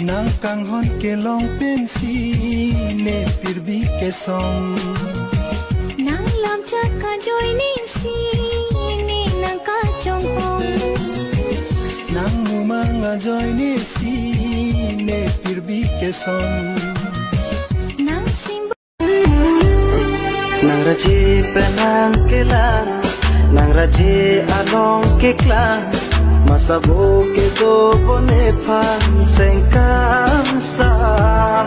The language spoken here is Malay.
Nang kang hon ke long pensi ne pirbi ke song nang lam cha ka joy ni si ni nang ka chong hong nang mumanga joy ne si ne pirbi ke song nang sim nang raji penang kelan nang raji along ke klan masabo ke do bone pan sengkang sam